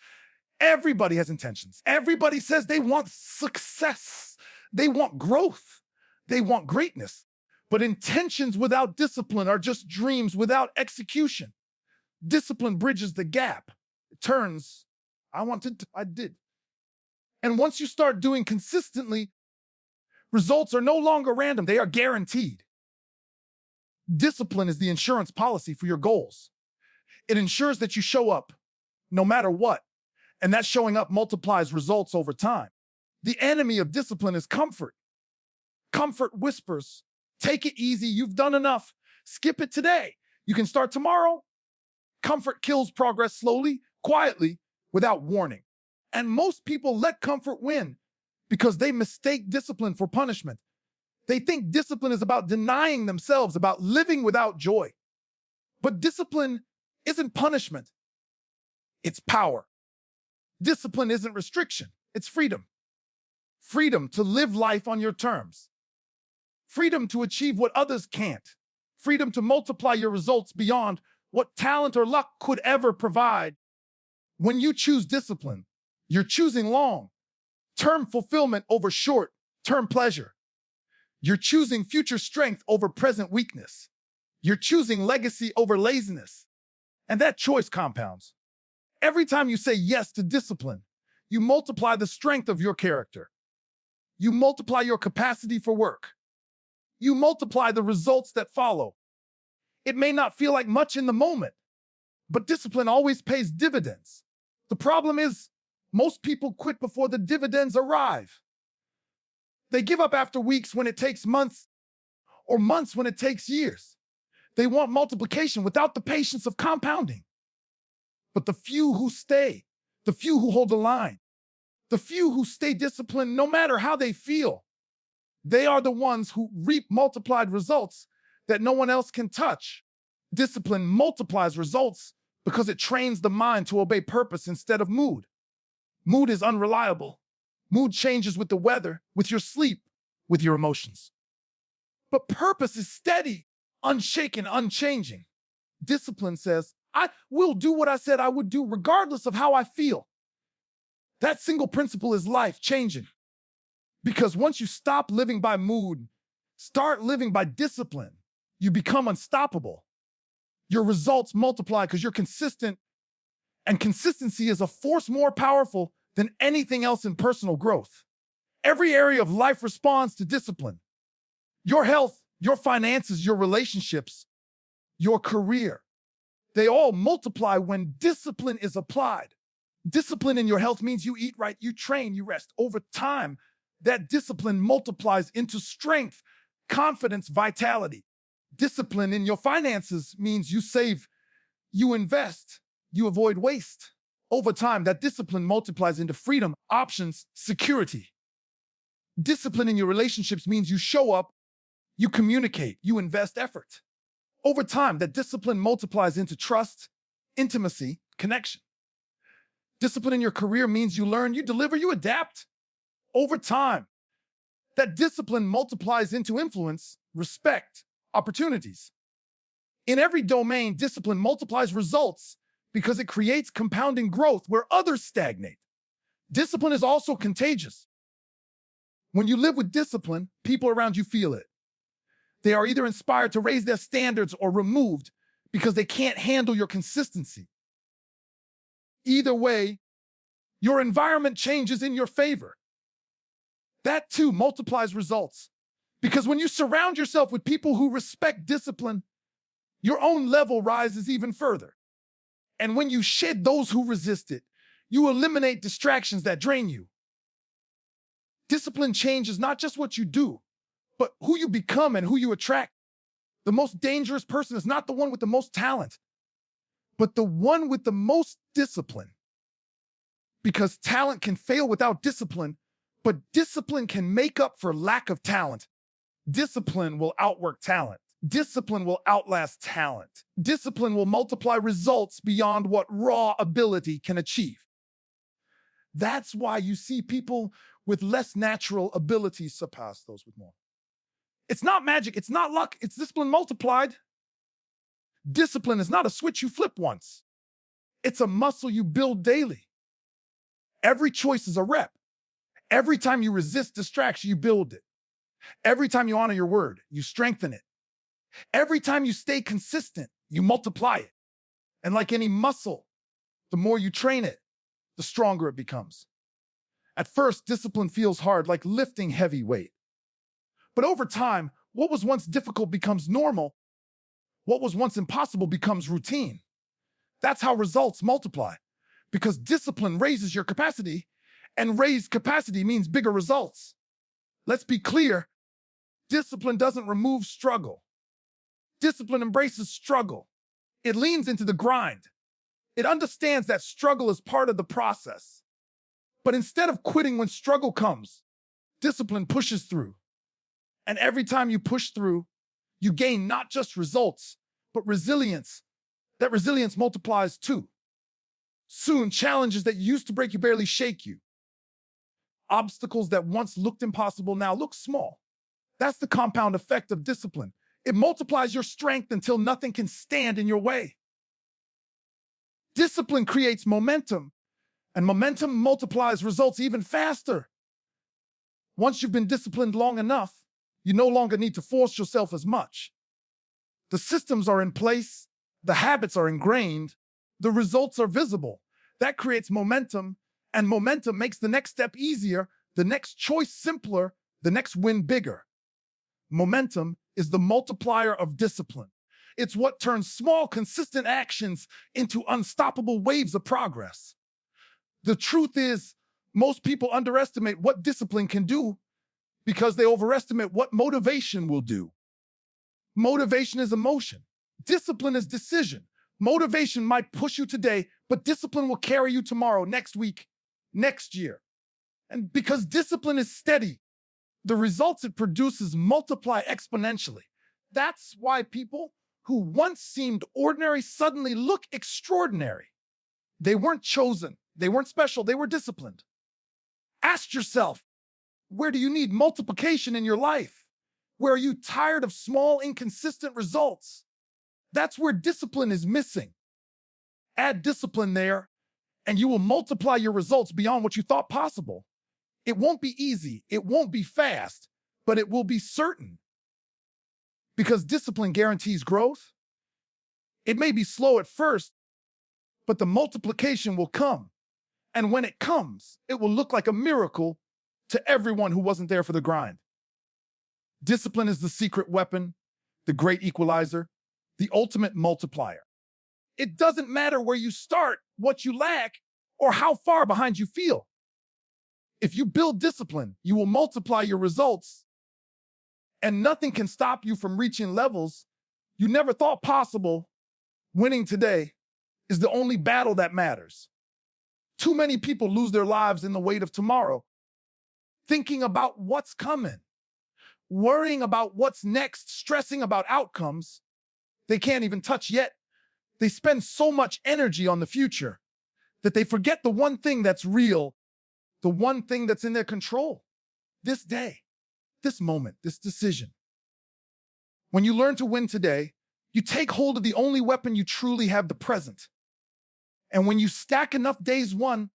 Everybody has intentions. Everybody says they want success. They want growth. They want greatness. But intentions without discipline are just dreams without execution. Discipline bridges the gap. It turns, I wanted, I did. And once you start doing consistently, results are no longer random. They are guaranteed. Discipline is the insurance policy for your goals. It ensures that you show up no matter what, and that showing up multiplies results over time. The enemy of discipline is comfort. Comfort whispers, take it easy, you've done enough, skip it today. You can start tomorrow. Comfort kills progress slowly, quietly, without warning. And most people let comfort win because they mistake discipline for punishment. They think discipline is about denying themselves, about living without joy. But discipline isn't punishment. It's power. Discipline isn't restriction. It's freedom. Freedom to live life on your terms. Freedom to achieve what others can't. Freedom to multiply your results beyond what talent or luck could ever provide. When you choose discipline, you're choosing long-term fulfillment over short-term pleasure. You're choosing future strength over present weakness. You're choosing legacy over laziness. And that choice compounds. Every time you say yes to discipline, you multiply the strength of your character. You multiply your capacity for work. You multiply the results that follow. It may not feel like much in the moment, but discipline always pays dividends. The problem is, most people quit before the dividends arrive. They give up after weeks when it takes months, or months when it takes years. They want multiplication without the patience of compounding. But the few who stay, the few who hold the line, the few who stay disciplined no matter how they feel, they are the ones who reap multiplied results that no one else can touch. Discipline multiplies results because it trains the mind to obey purpose instead of mood. Mood is unreliable. Mood changes with the weather, with your sleep, with your emotions. But purpose is steady, unshaken, unchanging. Discipline says, I will do what I said I would do regardless of how I feel. That single principle is life-changing. Because once you stop living by mood, start living by discipline, you become unstoppable. Your results multiply because you're consistent, and consistency is a force more powerful than anything else in personal growth. Every area of life responds to discipline. Your health, your finances, your relationships, your career, they all multiply when discipline is applied. Discipline in your health means you eat right, you train, you rest. Over time, that discipline multiplies into strength, confidence, vitality. Discipline in your finances means you save, you invest, you avoid waste. Over time, that discipline multiplies into freedom, options, security. Discipline in your relationships means you show up, you communicate, you invest effort. Over time, that discipline multiplies into trust, intimacy, connection. Discipline in your career means you learn, you deliver, you adapt. Over time, that discipline multiplies into influence, respect, opportunities. In every domain, discipline multiplies results because it creates compounding growth where others stagnate. Discipline is also contagious. When you live with discipline, people around you feel it. They are either inspired to raise their standards or removed because they can't handle your consistency. Either way, your environment changes in your favor. That too multiplies results. Because when you surround yourself with people who respect discipline, your own level rises even further. And when you shed those who resist it, you eliminate distractions that drain you. Discipline changes not just what you do, but who you become and who you attract. The most dangerous person is not the one with the most talent, but the one with the most discipline. Because talent can fail without discipline, but discipline can make up for lack of talent. Discipline will outwork talent. Discipline will outlast talent. Discipline will multiply results beyond what raw ability can achieve. That's why you see people with less natural abilities surpass those with more. It's not magic, it's not luck, it's discipline multiplied. Discipline is not a switch you flip once. It's a muscle you build daily. Every choice is a rep. Every time you resist distraction, you build it. Every time you honor your word, you strengthen it. Every time you stay consistent, you multiply it. And like any muscle, the more you train it, the stronger it becomes. At first, discipline feels hard, like lifting heavy weight. But over time, what was once difficult becomes normal. What was once impossible becomes routine. That's how results multiply, because discipline raises your capacity, and raised capacity means bigger results. Let's be clear, discipline doesn't remove struggle. Discipline embraces struggle. It leans into the grind. It understands that struggle is part of the process. But instead of quitting when struggle comes, discipline pushes through. And every time you push through, you gain not just results, but resilience. That resilience multiplies too. Soon, challenges that used to break you barely shake you. Obstacles that once looked impossible now look small. That's the compound effect of discipline. It multiplies your strength until nothing can stand in your way. Discipline creates momentum, and momentum multiplies results even faster. Once you've been disciplined long enough, you no longer need to force yourself as much. The systems are in place, the habits are ingrained, the results are visible. That creates momentum, and momentum makes the next step easier, the next choice simpler, the next win bigger. Momentum is the multiplier of discipline. It's what turns small, consistent actions into unstoppable waves of progress. The truth is, most people underestimate what discipline can do because they overestimate what motivation will do. Motivation is emotion. Discipline is decision. Motivation might push you today, but discipline will carry you tomorrow, next week, next year. And because discipline is steady, the results it produces multiply exponentially. That's why people who once seemed ordinary suddenly look extraordinary. They weren't chosen. They weren't special. They were disciplined. Ask yourself, where do you need multiplication in your life? Where are you tired of small, inconsistent results? That's where discipline is missing. Add discipline there, and you will multiply your results beyond what you thought possible. It won't be easy, it won't be fast, but it will be certain. Because discipline guarantees growth. It may be slow at first, but the multiplication will come. And when it comes, it will look like a miracle to everyone who wasn't there for the grind. Discipline is the secret weapon, the great equalizer, the ultimate multiplier. It doesn't matter where you start, what you lack, or how far behind you feel. If you build discipline, you will multiply your results, and nothing can stop you from reaching levels you never thought possible. Winning today is the only battle that matters. Too many people lose their lives in the weight of tomorrow, thinking about what's coming, worrying about what's next, stressing about outcomes they can't even touch yet. They spend so much energy on the future that they forget the one thing that's real, the one thing that's in their control. This day, this moment, this decision. When you learn to win today, you take hold of the only weapon you truly have, the present. And when you stack enough days won,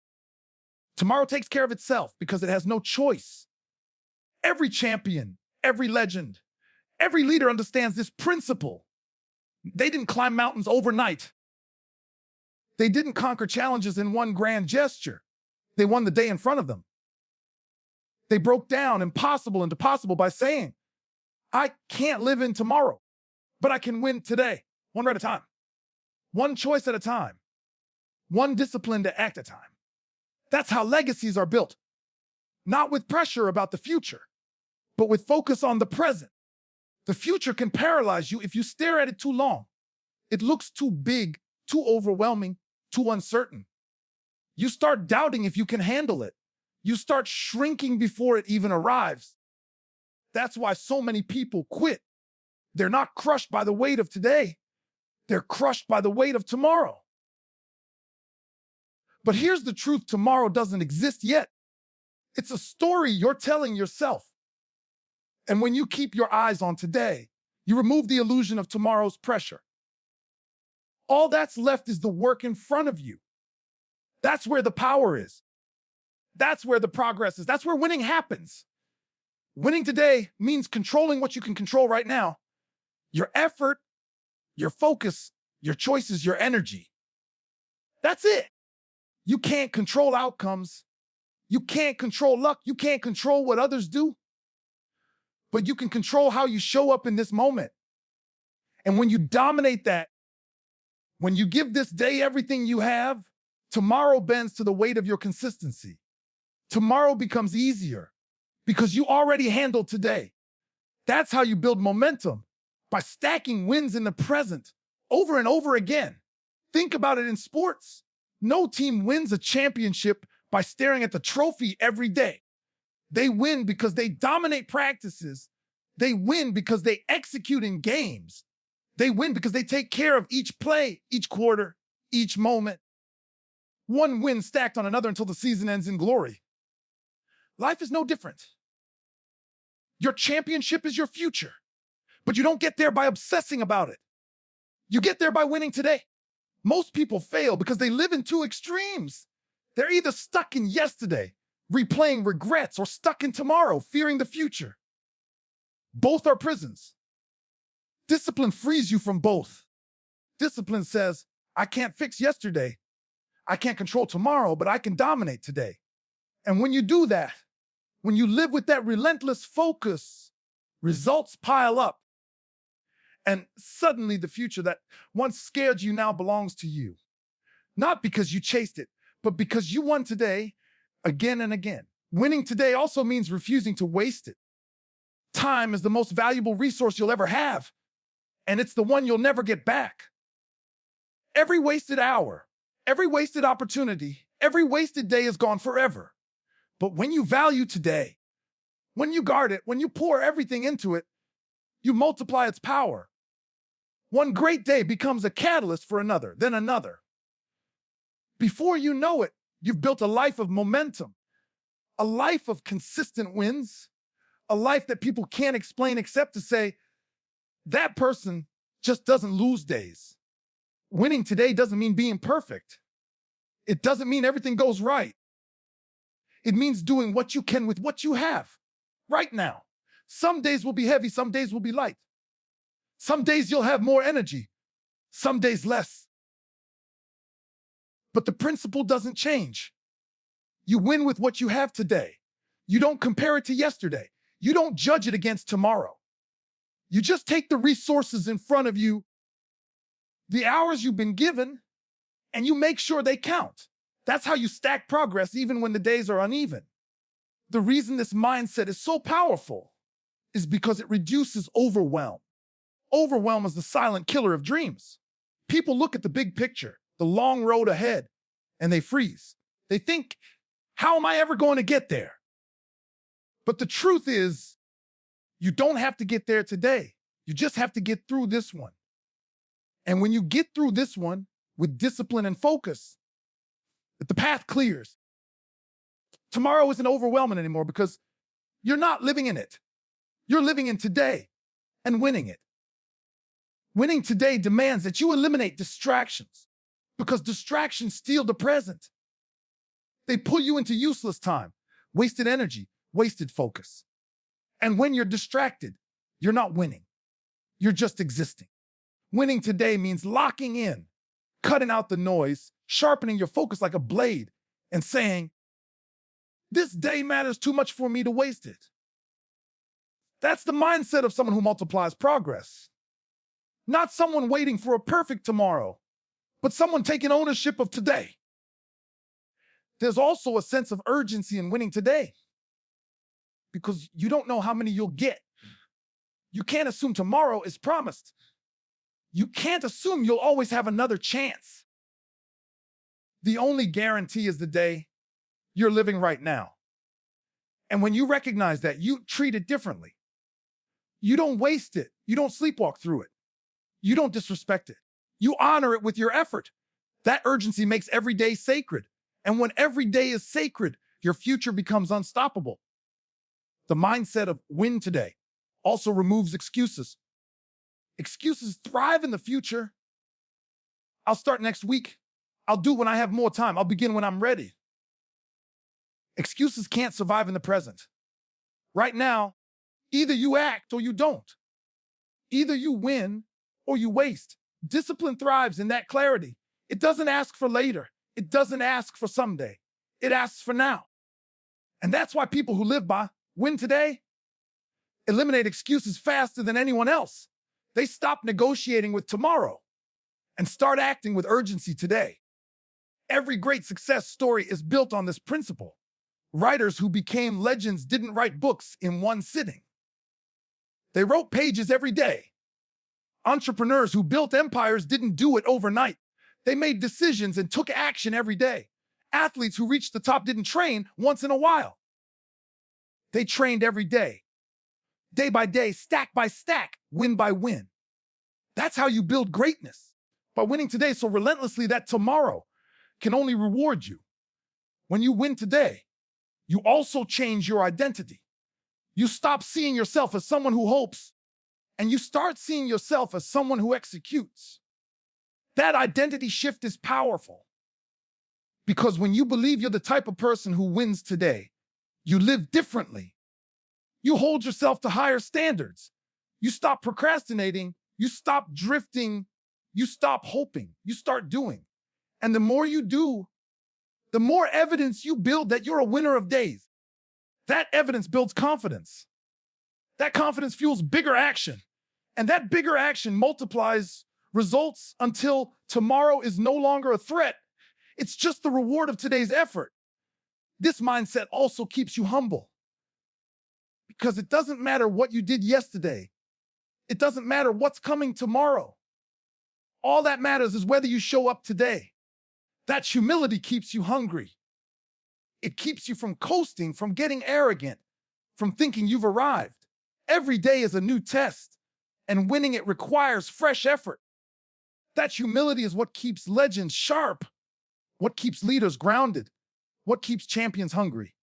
tomorrow takes care of itself because it has no choice. Every champion, every legend, every leader understands this principle. They didn't climb mountains overnight. They didn't conquer challenges in one grand gesture. They won the day in front of them. They broke down impossible into possible by saying, I can't live in tomorrow, but I can win today, one right at a time, one choice at a time, one disciplined act at a time. That's how legacies are built, not with pressure about the future, but with focus on the present. The future can paralyze you if you stare at it too long. It looks too big, too overwhelming, too uncertain. You start doubting if you can handle it. You start shrinking before it even arrives. That's why so many people quit. They're not crushed by the weight of today. They're crushed by the weight of tomorrow. But here's the truth: tomorrow doesn't exist yet. It's a story you're telling yourself. And when you keep your eyes on today, you remove the illusion of tomorrow's pressure. All that's left is the work in front of you. That's where the power is. That's where the progress is. That's where winning happens. Winning today means controlling what you can control right now. Your effort, your focus, your choices, your energy. That's it. You can't control outcomes. You can't control luck. You can't control what others do. But you can control how you show up in this moment. And when you dominate that, when you give this day everything you have, tomorrow bends to the weight of your consistency. Tomorrow becomes easier because you already handled today. That's how you build momentum, by stacking wins in the present over and over again. Think about it in sports. No team wins a championship by staring at the trophy every day. They win because they dominate practices. They win because they execute in games. They win because they take care of each play, each quarter, each moment. One win stacked on another until the season ends in glory. Life is no different. Your championship is your future, but you don't get there by obsessing about it. You get there by winning today. Most people fail because they live in two extremes. They're either stuck in yesterday, replaying regrets, or stuck in tomorrow, fearing the future. Both are prisons. Discipline frees you from both. Discipline says, I can't fix yesterday. I can't control tomorrow, but I can dominate today. And when you do that, when you live with that relentless focus, results pile up. And suddenly the future that once scared you now belongs to you. Not because you chased it, but because you won today again and again. Winning today also means refusing to waste it. Time is the most valuable resource you'll ever have, and it's the one you'll never get back. Every wasted hour, every wasted opportunity, every wasted day is gone forever. But when you value today, when you guard it, when you pour everything into it, you multiply its power. One great day becomes a catalyst for another, then another. Before you know it, you've built a life of momentum, a life of consistent wins, a life that people can't explain except to say, that person just doesn't lose days. Winning today doesn't mean being perfect. It doesn't mean everything goes right. It means doing what you can with what you have right now. Some days will be heavy, some days will be light. Some days you'll have more energy, some days less. But the principle doesn't change. You win with what you have today. You don't compare it to yesterday. You don't judge it against tomorrow. You just take the resources in front of you, the hours you've been given, and you make sure they count. That's how you stack progress even when the days are uneven. The reason this mindset is so powerful is because it reduces overwhelm. Overwhelm is the silent killer of dreams. People look at the big picture, the long road ahead, and they freeze. They think, how am I ever going to get there? But the truth is, you don't have to get there today. You just have to get through this one. And when you get through this one with discipline and focus, the path clears. Tomorrow isn't overwhelming anymore because you're not living in it. You're living in today and winning it. Winning today demands that you eliminate distractions because distractions steal the present. They pull you into useless time, wasted energy, wasted focus. And when you're distracted, you're not winning. You're just existing. Winning today means locking in, cutting out the noise, sharpening your focus like a blade, and saying, this day matters too much for me to waste it. That's the mindset of someone who multiplies progress. Not someone waiting for a perfect tomorrow, but someone taking ownership of today. There's also a sense of urgency in winning today because you don't know how many you'll get. You can't assume tomorrow is promised. You can't assume you'll always have another chance. The only guarantee is the day you're living right now. And when you recognize that, you treat it differently. You don't waste it. You don't sleepwalk through it. You don't disrespect it. You honor it with your effort. That urgency makes every day sacred. And when every day is sacred, your future becomes unstoppable. The mindset of win today also removes excuses. Excuses thrive in the future. I'll start next week. I'll do when I have more time. I'll begin when I'm ready. Excuses can't survive in the present. Right now, either you act or you don't. Either you win or you waste. Discipline thrives in that clarity. It doesn't ask for later. It doesn't ask for someday. It asks for now. And that's why people who live by win today eliminate excuses faster than anyone else. They stop negotiating with tomorrow and start acting with urgency today. Every great success story is built on this principle. Writers who became legends didn't write books in one sitting. They wrote pages every day. Entrepreneurs who built empires didn't do it overnight. They made decisions and took action every day. Athletes who reached the top didn't train once in a while. They trained every day by day, stack by stack, win by win. That's how you build greatness, by winning today so relentlessly that tomorrow can only reward you. When you win today, you also change your identity. You stop seeing yourself as someone who hopes, and you start seeing yourself as someone who executes. That identity shift is powerful because when you believe you're the type of person who wins today, you live differently. You hold yourself to higher standards. You stop procrastinating. You stop drifting. You stop hoping. You start doing. And the more you do, the more evidence you build that you're a winner of days. That evidence builds confidence. That confidence fuels bigger action. And that bigger action multiplies results until tomorrow is no longer a threat. It's just the reward of today's effort. This mindset also keeps you humble because it doesn't matter what you did yesterday. It doesn't matter what's coming tomorrow. All that matters is whether you show up today. That humility keeps you hungry. It keeps you from coasting, from getting arrogant, from thinking you've arrived. Every day is a new test, and winning it requires fresh effort. That humility is what keeps legends sharp, what keeps leaders grounded, what keeps champions hungry.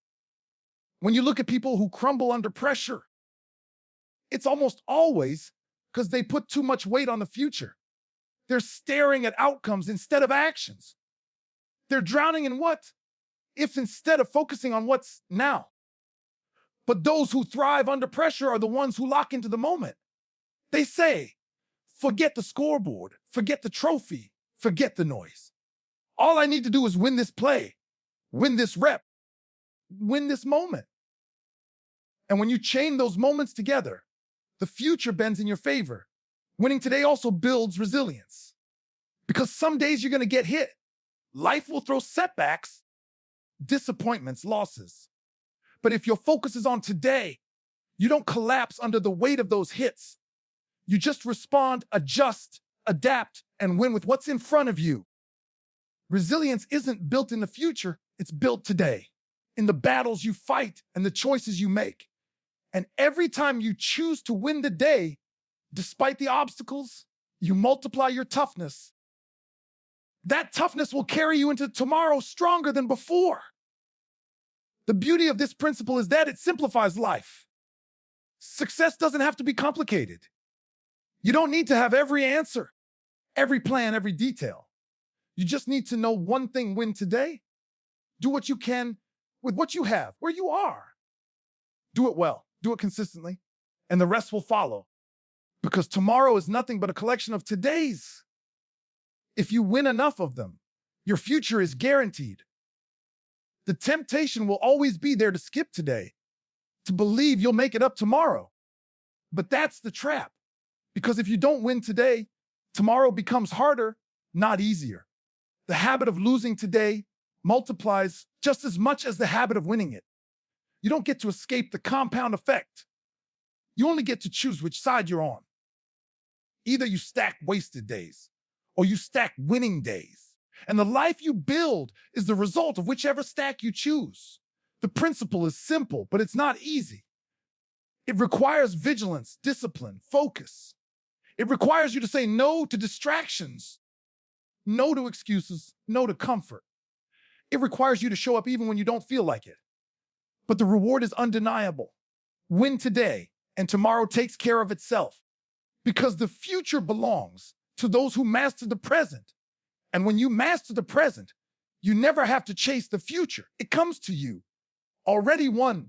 When you look at people who crumble under pressure, it's almost always because they put too much weight on the future. They're staring at outcomes instead of actions. They're drowning in what if instead of focusing on what's now. But those who thrive under pressure are the ones who lock into the moment. They say, Forget the scoreboard, forget the trophy, forget the noise. All I need to do is win this play, win this rep, win this moment. And when you chain those moments together, the future bends in your favor. Winning today also builds resilience. Because some days you're going to get hit. Life will throw setbacks, disappointments, losses. But if your focus is on today, you don't collapse under the weight of those hits. You just respond, adjust, adapt, and win with what's in front of you. Resilience isn't built in the future, it's built today, in the battles you fight and the choices you make. And every time you choose to win the day, despite the obstacles, you multiply your toughness. That toughness will carry you into tomorrow stronger than before. The beauty of this principle is that it simplifies life. Success doesn't have to be complicated. You don't need to have every answer, every plan, every detail. You just need to know one thing: win today. Do what you can with what you have, where you are. Do it well, do it consistently, and the rest will follow. Because tomorrow is nothing but a collection of todays. If you win enough of them, your future is guaranteed. The temptation will always be there to skip today, to believe you'll make it up tomorrow. But that's the trap. Because if you don't win today, tomorrow becomes harder, not easier. The habit of losing today multiplies just as much as the habit of winning it. You don't get to escape the compound effect. You only get to choose which side you're on. Either you stack wasted days or you stack winning days. And the life you build is the result of whichever stack you choose. The principle is simple, but it's not easy. It requires vigilance, discipline, focus. It requires you to say no to distractions, no to excuses, no to comfort. It requires you to show up even when you don't feel like it. But the reward is undeniable. Win today, and tomorrow takes care of itself. Because the future belongs to those who master the present. And when you master the present, you never have to chase the future. It comes to you, already won,